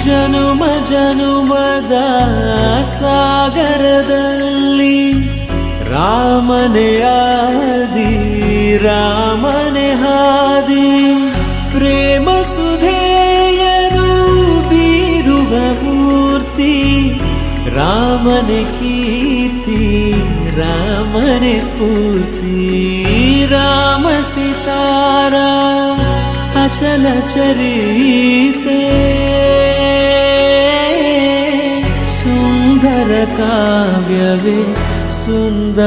ಜನುಮ ಜನುಮದ ಸಾಗರದಲ್ಲಿ ರಾಮನೇ ಆದಿ ರಾಮನೇ ಹಾದಿ ಪ್ರೇಮ ಸುಧೆಯನು ಬೀರುವ ಮೂರ್ತಿ ರಾಮನೇ ಕೀರ್ತಿ ರಾಮನೇ ಸ್ಫೂರ್ತಿ ರಾಮ ಸಿತಾರ ಅಚಲ ಚರಿತೆ ಸುಂದರ ಕಾವ್ಯವೇ ಸುಂದರ